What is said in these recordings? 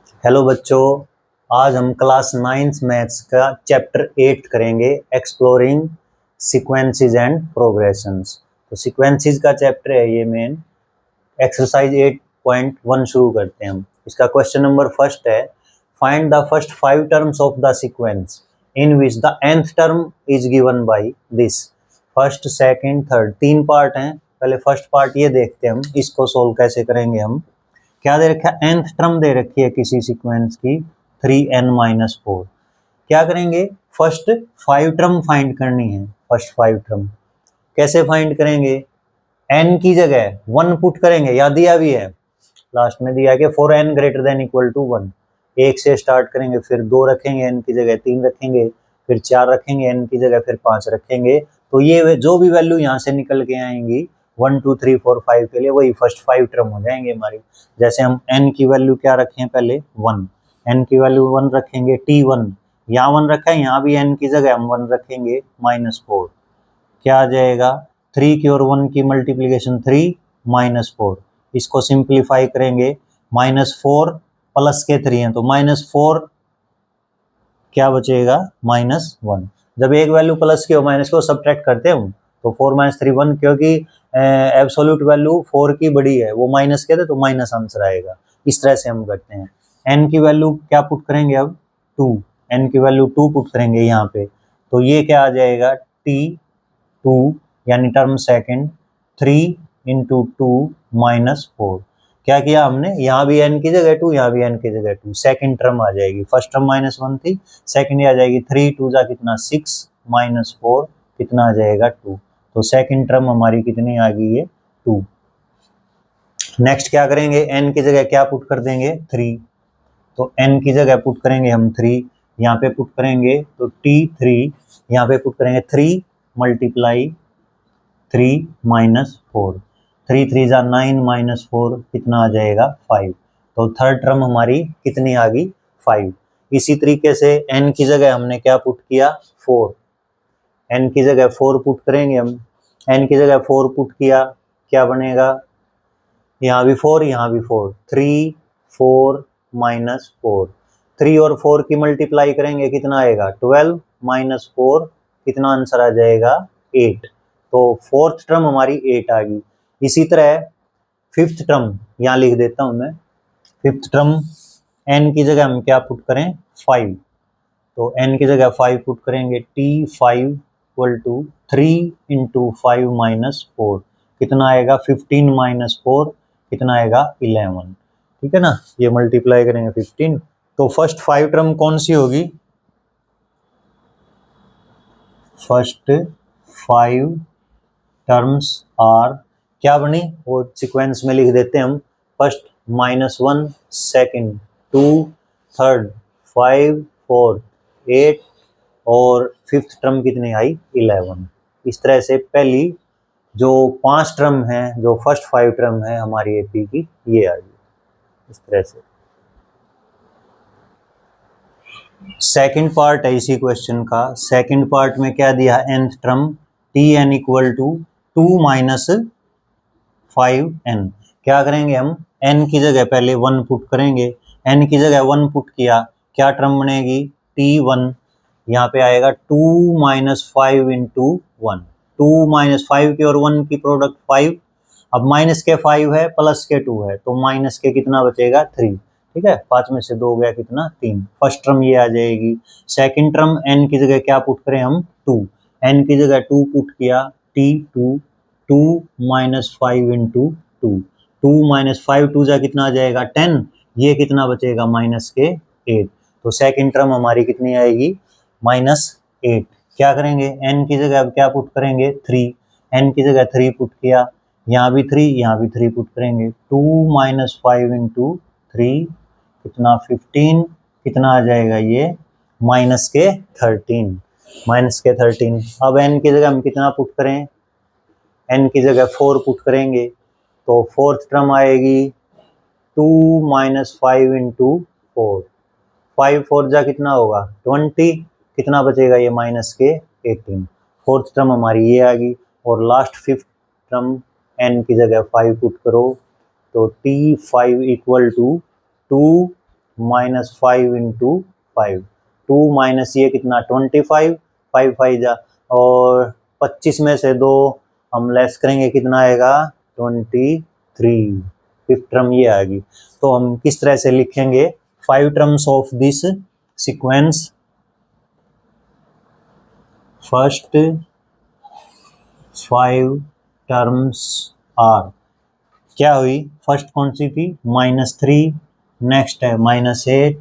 Hello बच्चों, आज हम क्लास 9th मैथ्स का चैप्टर 8 करेंगे, एक्सप्लोरिंग सीक्वेंसेस एंड प्रोग्रेशंस। तो सीक्वेंसेस का चैप्टर है ये मेन। एक्सरसाइज 8.1 शुरू करते हैं हम। इसका क्वेश्चन नंबर फर्स्ट है, find the first 5 terms of the sequence in which the nth term is given by this. First, second, third, 3 part हैं। पहले फर्स्ट पार्ट ये देखते हैं हम, इसको सोल्व कैसे करेंगे हम। क्या दे रखा है? nth टर्म दे रखी है किसी सीक्वेंस की 3n-4। क्या करेंगे? फर्स्ट 5 टर्म फाइंड करनी है। फर्स्ट 5 टर्म कैसे फाइंड करेंगे? n की जगह 1 पुट करेंगे, या दिया भी है लास्ट में, दिया कि for n greater than equal to 1। 1 से स्टार्ट करेंगे, फिर 2 रखेंगे n की जगह, 3 रखेंगे, फिर 4 रखेंगे n की जगह, फिर 5 रखेंगे। तो ये जो भी वैल्यू यहाँ से निकल के आएंगी 1 2 3 4 5 के लिए, वही फर्स्ट 5 टर्म हो जाएंगे हमारी। जैसे हम n की वैल्यू क्या रखें? पहले 1, n की वैल्यू 1 रखेंगे, t1 यहाँ 1 रखा है, यहाँ भी n की जगह हम 1 रखेंगे, -4। क्या आ जाएगा? 3 की और 1 की मल्टीप्लीकेशन 3 -4। इसको सिंप्लीफाई करेंगे, -4 प्लस के 3 हैं तो -4 क्या बचेगा? -1। जब एक वैल्यू प्लस की हो माइनस को सब्ट्रैक्ट करते हैं हम, तो 4 - 3 1, क्योंकि एब्सोल्यूट वैल्यू 4 की बड़ी है, वो माइनस के थे तो माइनस आंसर आएगा। इस तरह से हम करते हैं। n की वैल्यू क्या पुट करेंगे अब? 2। n की वैल्यू 2 पुट करेंगे यहाँ पे, तो ये क्या आ जाएगा? t2 यानी टर्म सेकंड 3 × 2 -4। क्या किया हमने? यहाँ भी n की जगह 2, यहाँ भी n की जगह 2, सेकंड टर्म आ जाएगी। फर्स्ट टर्म -1 थी, सेकंड आ जाएगी 3 2 जा कितना 6 -4 कितना आ जाएगा 2। तो सेकंड टर्म हमारी कितनी आ गई है? 2। नेक्स्ट क्या करेंगे? n की जगह क्या पुट कर देंगे? 3। तो n की जगह पुट करेंगे हम 3, यहाँ पे पुट करेंगे तो t3 यहाँ पे पुट करेंगे 3 × 3 -4, 3 3 जा 9 -4 कितना आ जाएगा? 5। तो थर्ड टर्म हमारी कितनी आ गई? 5। इसी तरीके से n की जगह हमने क्या पुट किया? 4। n की जगह 4 पुट करेंगे हम, n की जगह 4 पुट किया, क्या बनेगा? यहाँ भी 4, यहाँ भी 4, 3 4 -4, 3 और 4 की मल्टीप्लाई करेंगे कितना आएगा? 12 -4 कितना आंसर आ जाएगा? 8। तो फोर्थ टर्म हमारी 8 आ गई। इसी तरह फिफ्थ टर्म यहाँ लिख देता हूँ मैं। फिफ्थ टर्म n की जगह हम क्या पुट करें? 5। तो n की जगह 5 पुट करेंगे, t5 = 3 × 5 -4 कितना आएगा? 15 -4 कितना आएगा? 11। ठीक है ना, ये मल्टीप्लाई करेंगे 15। तो फर्स्ट 5 टर्म कौन सी होगी? फर्स्ट 5 टर्म्स आर क्या बनी? वो सीक्वेंस में लिख देते हैं हम। फर्स्ट -1 सेकंड, 2 थर्ड, 5 4 8 और फिफ्थ टर्म कितनी आई? 11। इस तरह से पहली जो 5 टर्म है, जो फर्स्ट 5 टर्म है हमारी एपी की, ये आ गई इस तरह से। सेकंड पार्ट है इसी क्वेश्चन का। सेकंड पार्ट में क्या दिया? nth term tn = 2 - 5n। क्या करेंगे हम? n की जगह पहले 1 पुट करेंगे, n की जगह 1 पुट किया, क्या टर्म बनेगी? t1 यहाँ पे आएगा 2 - 5 × 1, 2 - 5 की और 1 की प्रोडक्ट 5। अब माइनस के 5 है, प्लस के 2 है, तो माइनस के कितना बचेगा? 3। ठीक है, 5 में से 2 गया कितना? 3। फर्स्ट टर्म ये आ जाएगी। सेकंड टर्म n की जगह क्या पुट करें हम? 2। n की जगह 2 पुट किया, t2 2 - 5 × 2, 2 - 5 2 जा कितना आ जाएगा? 10। ये कितना बचेगा? माइनस के 8। तो सेकंड टर्म हमारी कितनी आएगी? -8। क्या करेंगे? n की जगह अब क्या पुट करेंगे? 3। n की जगह 3 पुट किया, यहाँ भी 3, यहाँ भी 3 पुट करेंगे, 2 - 5 × 3 कितना? 15 कितना आ जाएगा? ये -13। अब n की जगह हम कितना पुट करें? n की जगह 4 पुट करेंगे, तो फोर्थ टर्म आएगी 2 - 5 × 4, 5 4 जा कितना होगा? 20। कितना बचेगा? ये -18। फोर्थ टर्म हमारी ये आ गई। और लास्ट फिफ्थ टर्म n की जगह 5 पुट करो, तो t5 = 2 -5 इंटू 5, 2 माइनस ये कितना 25, 5 5 जा, और 25 में से 2 हम लेस करेंगे कितना आएगा 23, फिफ्थ टर्म ये आएगी। तो हम किस तरह से लिखेंगे 5 terms of this sequence. First 5 terms are, क्या हुई फर्स्ट कौन सी थी -3, नेक्स्ट है -8,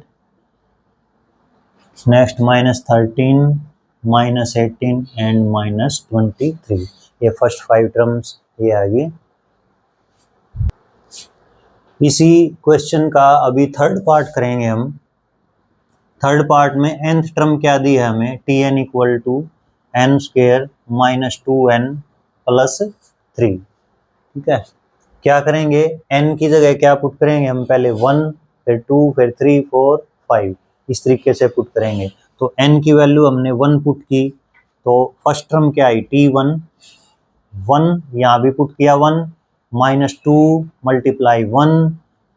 नेक्स्ट -13, -18 एंड -23, ये फर्स्ट 5 टर्म्स ये आ गई। इसी क्वेश्चन का अभी थर्ड पार्ट करेंगे हम। थर्ड पार्ट में nth टर्म क्या दी है हमें, tn equal to n² -2n plus 3, ठीक है। क्या करेंगे n की जगह क्या पुट करेंगे हम, पहले 1 फिर 2 फिर 3 4 5, इस तरीके से पुट करेंगे। तो n की वैल्यू हमने 1 पुट की, तो फर्स्ट टर्म क्या आई t1, 1 यहाँ भी पुट किया 1, -2 मल्टीप्लाई 1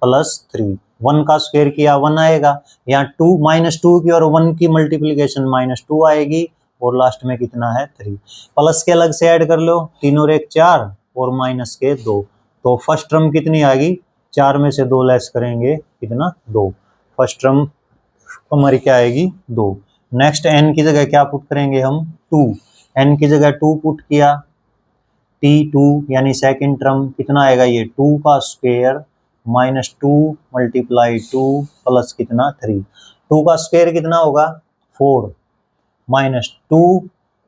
प्लस 3, 1 का स्क्वायर किया 1 आएगा, यहाँ -2 की और 1 की मल्टीप्लीकेशन -2 आएगी, और लास्ट में कितना है 3, प्लस के अलग से ऐड कर लो, 3 और 1 4 और माइनस के 2, तो फर्स्ट टर्म कितनी आ गई, 4 में से 2 लेस करेंगे कितना 2, फर्स्ट टर्म हमारी क्या आएगी 2। नेक्स्ट n की जगह क्या पुट करेंगे हम 2, n की जगह 2 पुट किया, t2 यानी सेकंड टर्म कितना आएगा ये 2 का स्क्वायर -2 मल्टीप्लाई 2 प्लस कितना 3, 2 का स्क्वायर कितना होगा 4,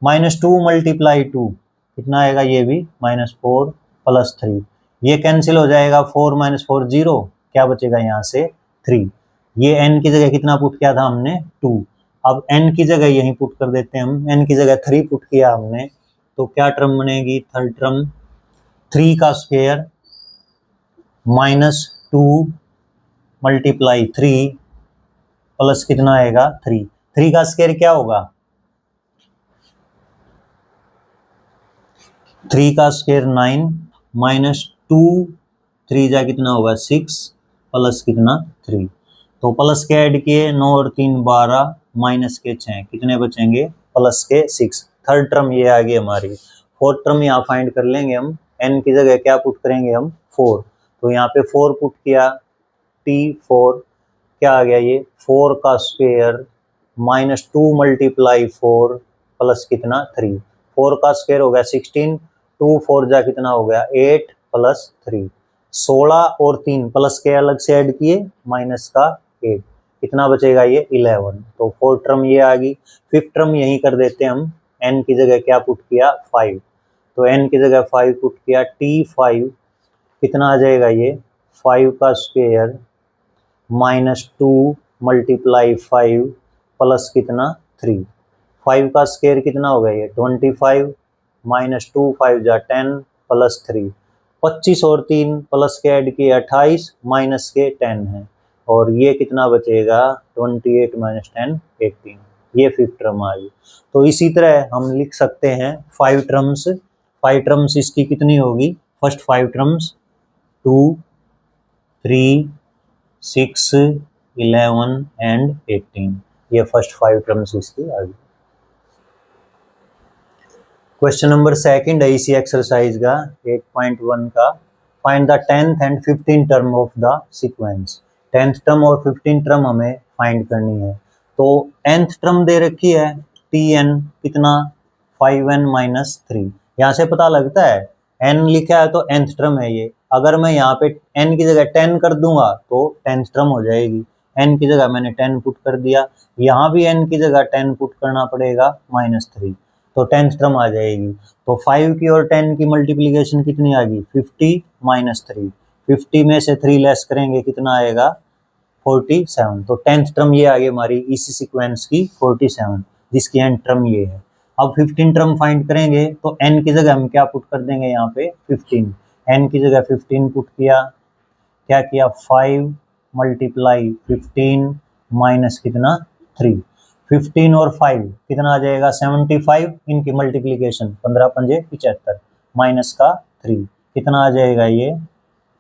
-2 मल्टीप्लाई 2 कितना आएगा ये भी -4 प्लस 3, ये कैंसिल हो जाएगा, 4 - 4 0, क्या बचेगा यहाँ से 3, ये n की जगह कितना पुट किया था हमने 2, अब n की जगह यहीं पुट कर देते हैं हम, n की जगह 3 पुट किया हमने, तो क्या टर्म बनेगी थर्ड टर्म, 3 का स्क्वायर -2 मल्टीप्लाई 3 प्लस कितना आएगा 3, 3 का स्क्वायर क्या होगा 3 का स्क्वायर 9, -2 3 जा कितना होगा 6 प्लस कितना 3, तो प्लस के ऐड किए 9 और 3 12, माइनस के 6 कितने बचेंगे प्लस के 6, थर्ड टर्म ये आ गई हमारी। फोर्थ टर्म यहाँ फाइंड कर लेंगे हम, n की जगह क्या पुट करेंगे हम 4, तो यहाँ पे 4 पुट किया, t4 क्या आ गया ये 4 का स्क्वायर -2 मल्टीप्लाई 4 प्लस कितना 3, 4 का स्क्वायर हो गया 16, 2 4 जा कितना हो गया 8 प्लस 3, 16 और 3 प्लस के अलग से ऐड किए माइनस का 8, कितना बचेगा ये 11, तो फोर्थ टर्म ये आ गई। फिफ्थ टर्म यही कर देते हैं हम, n की जगह क्या पुट किया 5, तो n की जगह 5 पुट किया, t5 कितना आ जाएगा ये 5 का स्क्वायर -2 मल्टीप्लाई 5 प्लस कितना 3, 5 का स्क्वायर कितना हो गया ये 25, -2 5 जा 10 प्लस 3, 25 और 3 प्लस के ऐड किए 28, माइनस के 10 है, और ये कितना बचेगा 28 - 10 18, ये फिफ्थ टर्म आ गई। तो इसी तरह हम लिख सकते हैं 5 टर्म्स, 5 टर्म्स इसकी कितनी होगी, फर्स्ट 5 टर्म्स 2 3 6 11 एंड 18, ये फर्स्ट 5 टर्म्स इसकी आ गई। क्वेश्चन नंबर सेकंड है इसी एक्सरसाइज का 8.1 का, find the 10th and 15th term of the sequence, 10th term और 15th टर्म हमें फाइंड करनी है। तो nth टर्म दे रखी है tn कितना 5n - 3, यहाँ से पता लगता है n लिखा है तो nth टर्म है ये, अगर मैं यहाँ पे n की जगह 10 कर दूंगा तो 10th टर्म हो जाएगी, n की जगह मैंने 10 पुट कर दिया, यहाँ भी n की जगह 10 पुट करना पड़ेगा -3, तो 10th टर्म आ जाएगी। तो 5 की और 10 की मल्टीप्लिकेशन कितनी आ गई 50 - 3, 50 में से 3 लेस करेंगे कितना आएगा 47, तो 10th टर्म ये आ गई हमारी इसी सीक्वेंस की 47, जिसकी एंड टर्म ये है। अब 15 टर्म फाइंड करेंगे तो n की जगह हम क्या पुट कर देंगे यहाँ पे 15, n की जगह 15 पुट किया, क्या किया 5 मल्टीप्लाई 15 माइनस कितना 3, 15 और 5 कितना आ जाएगा 75, इनकी मल्टीप्लिकेशन 15 पंजे 75 माइनस का 3 कितना आ जाएगा ये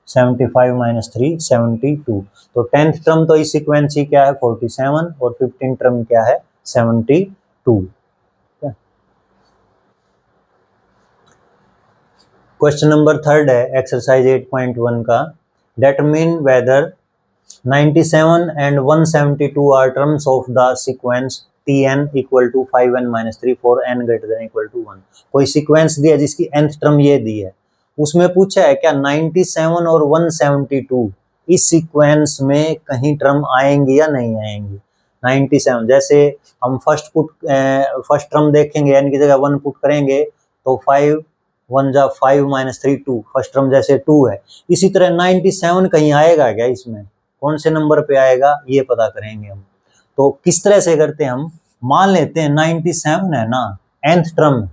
75 माइनस 3 72। तो 10th टर्म तो इस सीक्वेंस की क्या है 47 और 15th टर्म क्या है 72। क्वेश्चन नंबर 3 है एक्सरसाइज 8.1 का, डेटरमिन weather 97 and 172 are terms of the sequence tn equal to 5n minus 3 for n greater than equal to 1। कोई सीक्वेंस दिया जिसकी nth टर्म ये दी है, उसमें पूछा है क्या 97 और 172 इस सीक्वेंस में कहीं टर्म आएंगी या नहीं आएंगी। 97 जैसे हम फर्स्ट टर्म देखेंगे n की जगह 1 पुट करेंगे तो 5 1 जा 5 माइनस 3 2, फर्स्ट टर्म जैसे 2 है। इसी तरह 97 कहीं आएगा क्या, इसमें कौन से नंबर पे आएगा ये पता करेंगे हम। तो किस तरह से करते हैं हम, मान लेते हैं 97 है ना nth टर्म,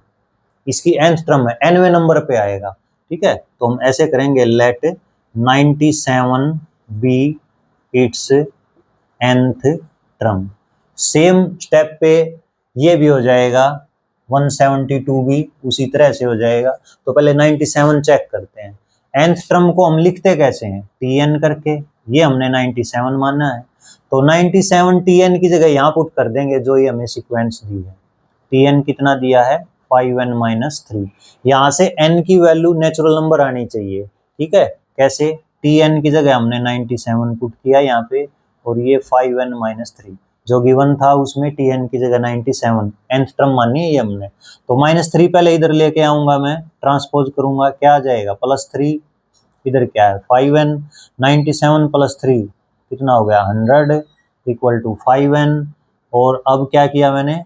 इसकी nth टर्म है, nवें नंबर पे आएगा, ठीक है। तो हम ऐसे करेंगे let 97 be its nth term. Same step पे ये भी हो जाएगा 172 भी उसी तरह से हो जाएगा। तो पहले 97 चेक करते हैं। nth टर्म को हम लिखते कैसे हैं, tn करके, ये हमने 97 माना है। तो 97 tn की जगह यहाँ पुट कर देंगे जो ये हमें सीक्वेंस दी है। tn कितना दिया है 5n माइनस 3। यहाँ से n की वैल्यू नेचुरल नंबर आनी चाहिए, ठीक है। कैसे, tn की जगह हमने 97 पुट किया यहाँ पे और ये 5n माइनस 3 जो गिवन था उसमें tn की जगह 97 nth टर्म मानी है ये हमने। तो -3 पहले इधर लेके आऊंगा मैं, ट्रांसपोज करूंगा, क्या आ जाएगा +3, इधर क्या है 5n, 97 + 3 कितना हो गया 100 इक्वल टू 5n। और अब क्या किया मैंने,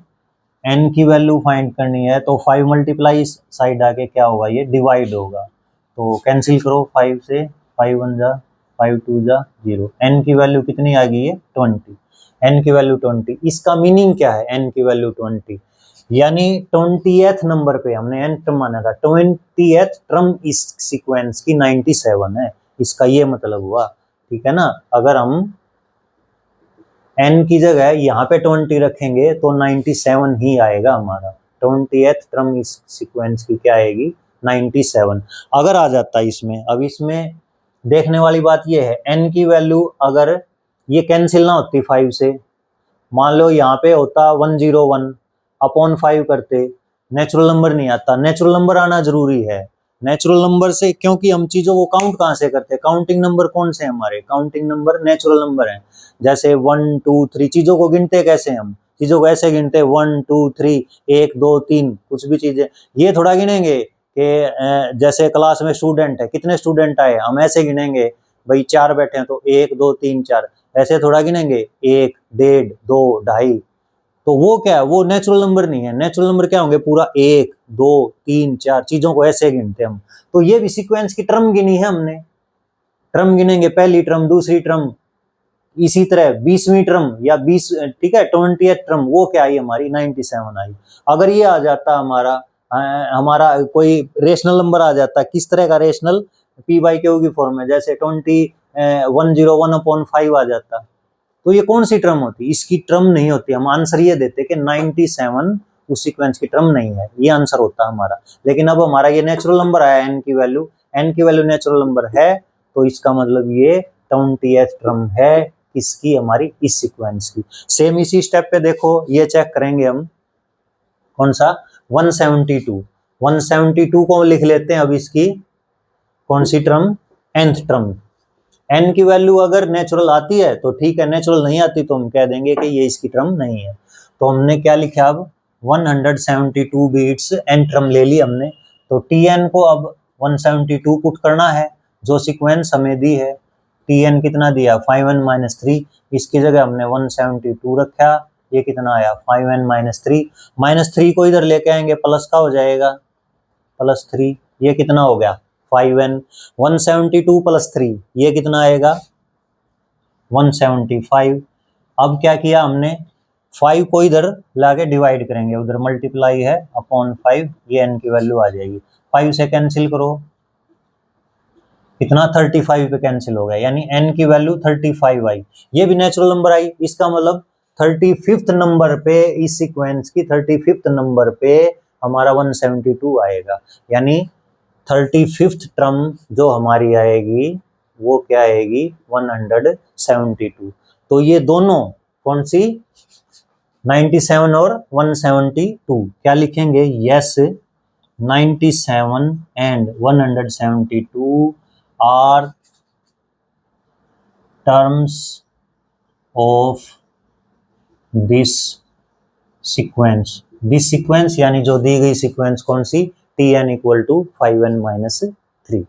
n की वैल्यू फाइंड करनी है तो 5 मल्टीप्लाई इस साइड आके क्या होगा ये डिवाइड होगा। तो कैंसिल करो 5 से, 5 1 जा 5 2 जा 0, n की वैल्यू कितनी आ गई है 20, n की वैल्यू 20। इसका मीनिंग क्या है n की वैल्यू 20, यानी 20th नंबर पे हमने n टर्म माना था, 20th टर्म इस सीक्वेंस की 97 है, इसका ये मतलब हुआ, ठीक है ना। अगर हम n की जगह यहाँ पे 20 रखेंगे तो 97 ही आएगा हमारा। 20th टर्म इस सीक्वेंस की क्या आएगी 97। अगर आ जाता है इसमें, अब इसमें देखने वाली बात ये है n की वैल्यू अगर ये कैंसिल ना होती 5 से, मान लो यहाँ पे होता 101 अपॉन 5 करते, नेचुरल नंबर नहीं आता। नेचुरल नंबर आना जरूरी है, नेचुरल नंबर से, क्योंकि हम चीजों को काउंट कहाँ से करते हैं, काउंटिंग नंबर कौन से हमारे, काउंटिंग नंबर नेचुरल नंबर हैं। जैसे 1 2 3 चीजों को गिनते कैसे, हम चीजों को ऐसे गिनते 1 2 3 1 2 3, कुछ भी चीजें ये थोड़ा गिनेंगे कि जैसे क्लास में स्टूडेंट है कितने स्टूडेंट आए, हम ऐसे गिनेंगे भाई 4 बैठे हैं तो 1 2 3 4, ऐसे थोड़ा गिनेंगे 1 1.5 2 2.5। तो वो क्या है, वो नेचुरल नंबर नहीं है। नेचुरल नंबर क्या होंगे, पूरा 1 2 3 4 चीजों को ऐसे गिनते हम। तो ये भी सीक्वेंस की टर्म गिनी है हमने, टर्म गिनेंगे, पहली टर्म दूसरी टर्म, इसी तरह 20वीं टर्म या 20, ठीक है 20th टर्म, वो क्या आई हमारी 97 आई। अगर ये आ जाता हमारा कोई रेशनल नंबर आ जाता, किस तरह का रेशनल, p/q की फॉर्म में, जैसे 101/5 आ जाता, तो ये कौन सी टर्म होती, इसकी टर्म नहीं होती। हम आंसर ये देते कि 97 उस सीक्वेंस की टर्म नहीं है, ये आंसर होता हमारा। लेकिन अब हमारा ये नेचुरल नंबर आया n की वैल्यू नेचुरल नंबर है, तो इसका मतलब ये 20th टर्म है इसकी, हमारी इस सीक्वेंस की। सेम इसी स्टेप पे देखो, ये चेक करेंगे हम, कौन सा 172 को लिख लेते हैं। अब इसकी कौन सी टर्म, nth टर्म। n की वैल्यू अगर नेचुरल आती है तो ठीक है, नेचुरल नहीं आती तो हम कह देंगे कि ये इसकी टर्म नहीं है। तो हमने क्या लिखा, अब 172 बीट्स n टर्म ले ली हमने, तो tn को अब 172 पुट करना है जो सीक्वेंस हमें दी है। tn कितना दिया 5n माइनस 3, इसकी जगह हमने 172 रखा, ये कितना आया 5n माइनस 3, -3 को इधर लेके आएंगे प्लस का हो जाएगा +3, ये कितना हो गया 5n, 172 + 3 ये कितना आएगा 175। अब क्या किया हमने, 5 को इधर लाके डिवाइड करेंगे, उधर मल्टीप्लाई है अपॉन 5, ये n की वैल्यू आ जाएगी। 5 से कैंसिल करो, कितना 35 पे कैंसिल हो गया, यानी n की वैल्यू 35 आई। ये भी नेचुरल नंबर आई, इसका मतलब 35th नंबर पे, इस सीक्वेंस की 35th नंबर पे हमारा 172 आएगा। यानी 35th टर्म जो हमारी आएगी वो क्या आएगी 172। तो ये दोनों कौन सी 97 और 172 क्या लिखेंगे? Yes 97 and 172 are terms of this sequence। This sequence यानी जो दी गई सीक्वेंस कौन सी? tn equal to 5n minus 3।